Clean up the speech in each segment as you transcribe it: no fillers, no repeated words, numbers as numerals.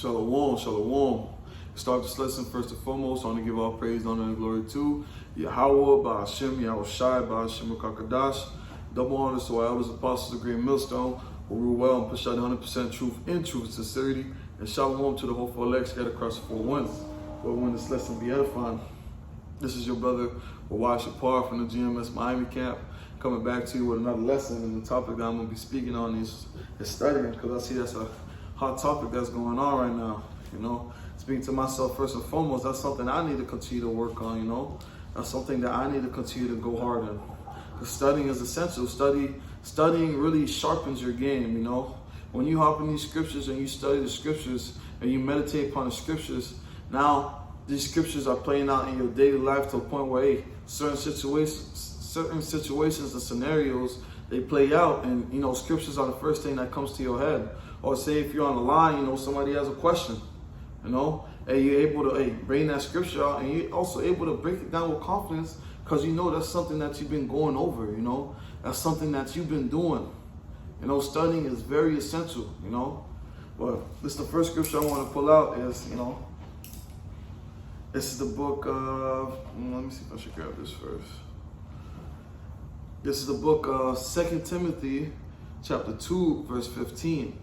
Shalom, shalom. Start this lesson first and foremost. I want to give all praise, honor, and glory to Yahweh, Ba'ashem, Yahushai, Ba'ashem, Kakadash. Double honor to our elders, apostles of Green Millstone, who rule well and push out 100% truth in truth and sincerity. And shalom to the hopeful elect scattered across the four winds. But when this lesson be edifying, this is your brother, Wawai Shapar from the GMS Miami camp, coming back to you with another lesson. And the topic that I'm going to be speaking on is studying, because I see that's a hot topic that's going on right now. You know, speaking to myself first and foremost, that's something I need to continue to work on. You know, that's something that I need to continue to go hard in. Because studying is essential. Studying really sharpens your game. You know, when you hop in these scriptures and you study the scriptures and you meditate upon the scriptures, now these scriptures are playing out in your daily life to a point where, hey, certain situations and scenarios, they play out, and you know, scriptures are the first thing that comes to your head. Or say if you're on the line, you know, somebody has a question, you know, and you're able to bring that scripture out, and you're also able to break it down with confidence, because you know that's something that you've been going over, you know, that's something that you've been doing. You know, studying is very essential, you know. But this is the first scripture I want to pull out is, you know, this is the book of, let me see if I should grab this first. This is the book of 2 Timothy chapter 2, verse 15.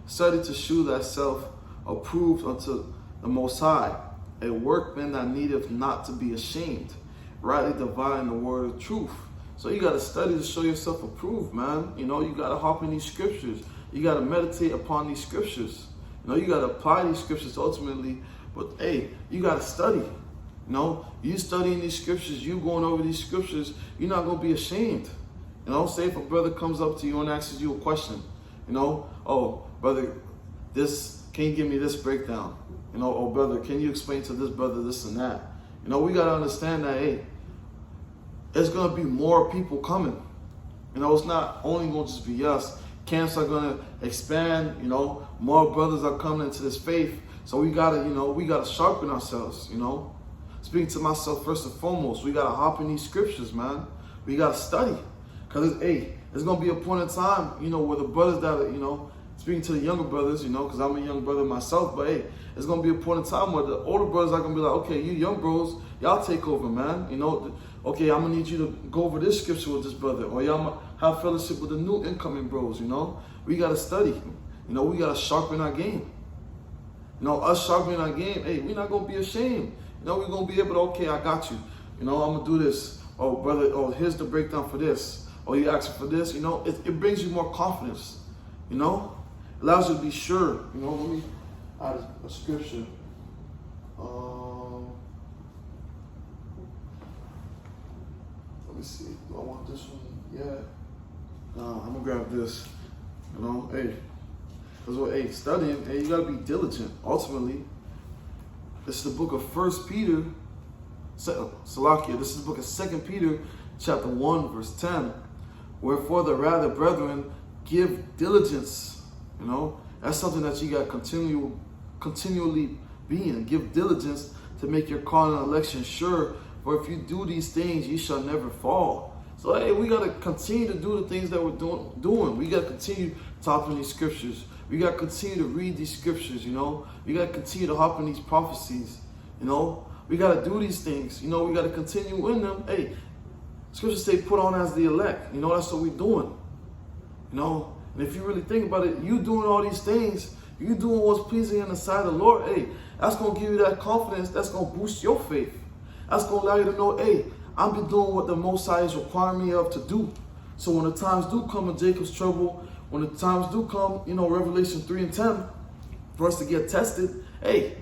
Study to shew thyself approved unto the Most High, a workman that needeth not to be ashamed, rightly dividing the word of truth. So you got to study to show yourself approved, man. You know, you got to hop in these scriptures. You got to meditate upon these scriptures. You know, you got to apply these scriptures ultimately. But hey, you got to study. You know, you studying these scriptures, you going over these scriptures, you're not going to be ashamed. You know, say if a brother comes up to you and asks you a question, you know, oh, brother, can you give me this breakdown? You know, oh, brother, can you explain to this brother this and that? You know, we got to understand that, hey, there's going to be more people coming. You know, it's not only going to just be us. Camps are going to expand, you know, more brothers are coming into this faith. So we got to, you know, we got to sharpen ourselves, you know. Speaking to myself first and foremost, we got to hop in these scriptures, man. We got to study. Because, hey, there's going to be a point in time, you know, where the brothers that are, you know, speaking to the younger brothers, you know, because I'm a young brother myself, but hey, there's going to be a point in time where the older brothers are going to be like, okay, you young bros, y'all take over, man. You know, okay, I'm going to need you to go over this scripture with this brother, or y'all have fellowship with the new incoming bros, you know. We got to study. You know, we got to sharpen our game. You know, us sharpening our game, hey, we're not going to be ashamed. You know, we're going to be able to, okay, I got you. You know, I'm going to do this. Oh, brother, oh, here's the breakdown for this. Oh, you asking for this. You know, it brings you more confidence. You know, it allows you to be sure. You know, let me add a scripture. Let me see. Do I want this one? Yeah. No, I'm going to grab this. You know, hey. Because, well, hey, studying, hey, you got to be diligent. Ultimately, this is the book of 1 Peter, Salakia. This is the book of 2 Peter, chapter 1, verse 10. Wherefore the rather, brethren, give diligence. You know, that's something that you got to continually be in. Give diligence to make your call and election sure. For if you do these things, you shall never fall. So, hey, we got to continue to do the things that we're doing. We got to continue talking these scriptures. We got to continue to read these scriptures, you know. We got to continue to hop in these prophecies, you know. We got to do these things, you know. We got to continue in them. Hey, scriptures say put on as the elect. You know, that's what we're doing, you know. And if you really think about it, you doing all these things, you doing what's pleasing in the sight of the Lord, hey, that's going to give you that confidence. That's going to boost your faith. That's going to allow you to know, hey, I'm been doing what the Most High is requiring me of to do. So when the times do come in Jacob's trouble, when the times do come, you know, Revelation 3 and 10, for us to get tested, hey,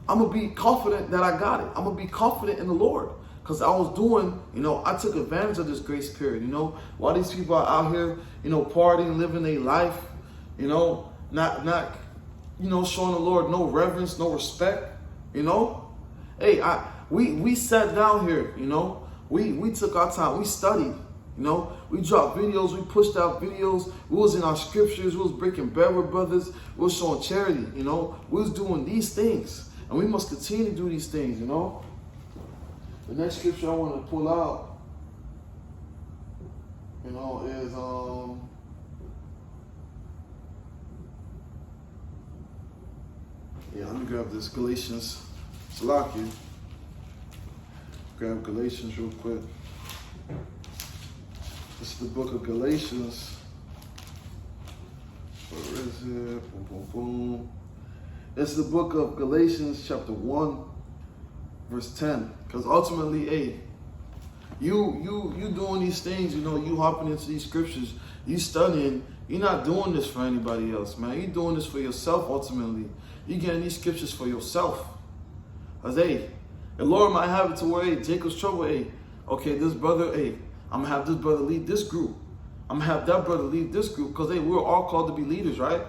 I'm going to be confident that I got it. I'm going to be confident in the Lord. Because I was doing, you know, I took advantage of this grace period, you know. While these people are out here, you know, partying, living their life, you know, not, you know, showing the Lord no reverence, no respect, you know. Hey, we sat down here, you know. We took our time. We studied. You know, we dropped videos, we pushed out videos, we was in our scriptures, we was breaking bread with brothers, we was showing charity, you know, we was doing these things, and we must continue to do these things, you know. The next scripture I want to pull out, you know, is Yeah, let me grab this Galatians. Salaki. Grab Galatians real quick. This is the book of Galatians. Where is it? Boom, boom, boom. It's the book of Galatians, chapter 1, verse 10. Because ultimately, hey, you doing these things, you know, you hopping into these scriptures, you studying, you're not doing this for anybody else, man. You're doing this for yourself, ultimately. You're getting these scriptures for yourself. Because, hey, the Lord might have it to where, hey, Jacob's trouble, hey, okay, this brother, hey, I'm going to have this brother lead this group. I'm going to have that brother lead this group. Because, hey, we're all called to be leaders, right?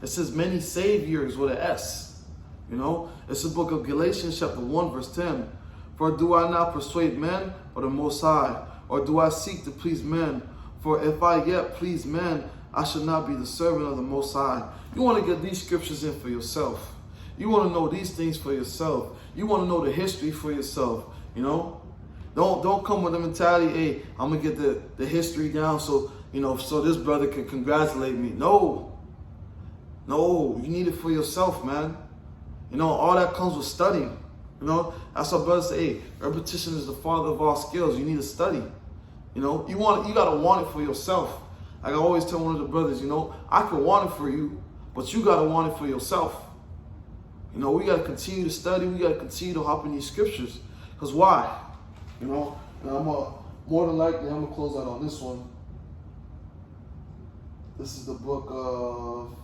It says many saviors with an S. You know, it's the book of Galatians chapter 1 verse 10. For do I not persuade men or the Most High? Or do I seek to please men? For if I yet please men, I shall not be the servant of the Most High. You want to get these scriptures in for yourself. You want to know these things for yourself. You want to know the history for yourself. You know, don't come with the mentality, hey, I'm going to get the history down so, you know, so this brother can congratulate me. No, you need it for yourself, man. You know, all that comes with studying. You know, that's what brothers say, hey, repetition is the father of all skills. You need to study. You know, you gotta want it for yourself. Like I always tell one of the brothers, you know, I can want it for you, but you gotta want it for yourself. You know, we gotta continue to study, we gotta continue to hop in these scriptures. Because why? You know, and more than likely I'm gonna close out on this one. This is the book of,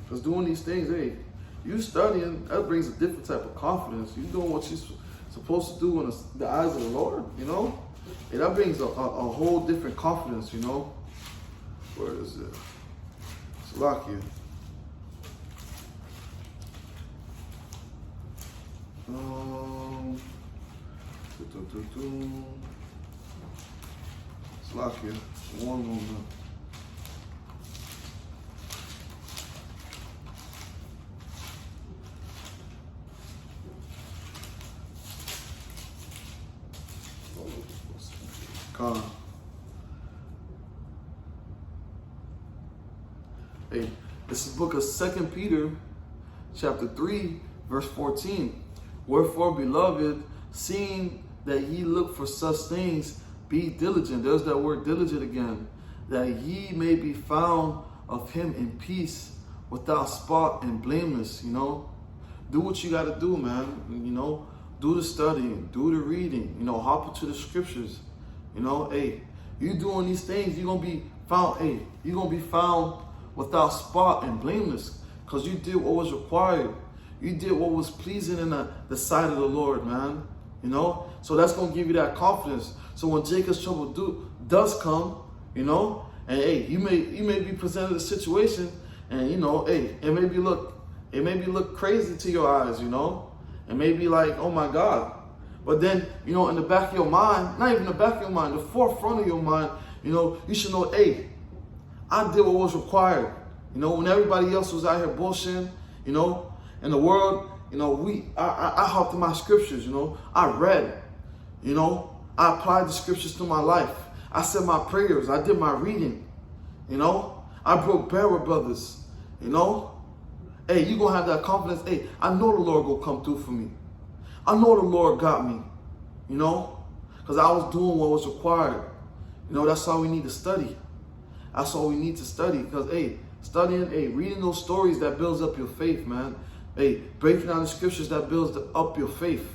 because doing these things, hey, you studying, that brings a different type of confidence. You doing what you're supposed to do in the eyes of the Lord, you know? And that brings a whole different confidence, you know? Where is it? Salakia. Salakia. One moment. Hey, this is the book of 2 Peter, chapter 3, verse 14. Wherefore, beloved, seeing that ye look for such things, be diligent. There's that word diligent again. That ye may be found of him in peace, without spot and blameless, you know. Do what you got to do, man. You know, do the studying, do the reading, you know, hop into the scriptures. You know, hey, you doing these things, you're going to be found, hey, you're going to be found without spot and blameless because you did what was required. You did what was pleasing in the sight of the Lord, man. You know, so that's going to give you that confidence. So when Jacob's trouble does come, you know, and hey, you may be presented a situation and, you know, hey, it may be look crazy to your eyes, you know, it may be like, oh my God. But then, you know, in the back of your mind, not even the back of your mind, the forefront of your mind, you know, you should know, hey, I did what was required. You know, when everybody else was out here bullshitting, you know, in the world, you know, I hopped in my scriptures, you know, I read, you know, I applied the scriptures to my life. I said my prayers, I did my reading, you know, I broke bread with brothers, you know. Hey, you gonna have that confidence, hey, I know the Lord gonna come through for me. I know the Lord got me, you know, because I was doing what was required. You know, that's all we need to study. That's all we need to study because, hey, studying, hey, reading those stories that builds up your faith, man. Hey, breaking down the scriptures that builds up your faith.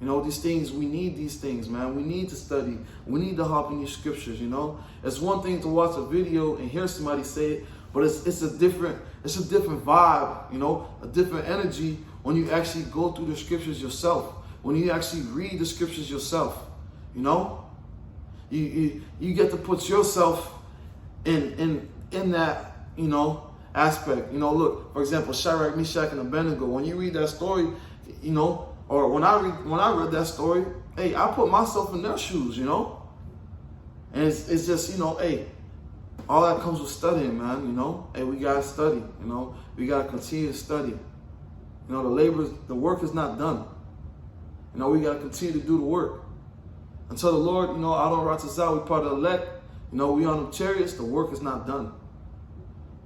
You know, these things, we need these things, man. We need to study. We need to hop in these scriptures, you know. It's one thing to watch a video and hear somebody say it, but it's a different vibe, you know, a different energy when you actually go through the scriptures yourself, when you actually read the scriptures yourself, you know, you get to put yourself in that, you know, aspect. You know, look, for example, Shadrach, Meshach, and Abednego. When you read that story, you know, or when I read that story, hey, I put myself in their shoes, you know, and it's just, you know, hey, all that comes with studying, man. You know, hey, we gotta study. You know, we gotta continue to study. You know, the work is not done. You know, we got to continue to do the work. Until the Lord, you know, Adon Ratzazah, we part of the elect, you know, we on the chariots, the work is not done.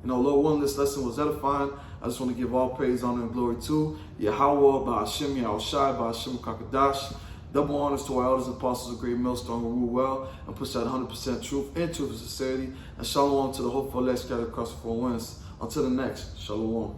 You know, Lord willing, this lesson was edifying. I just want to give all praise, honor, and glory to Yahweh, by Hashem, Yahushai, by Hashem Kakadash. Double honors to our elders and apostles of Great Millstone who rule well and push out 100% truth and truth and sincerity. And shalom to the hopeful elect scattered across the four winds. Until the next, shalom.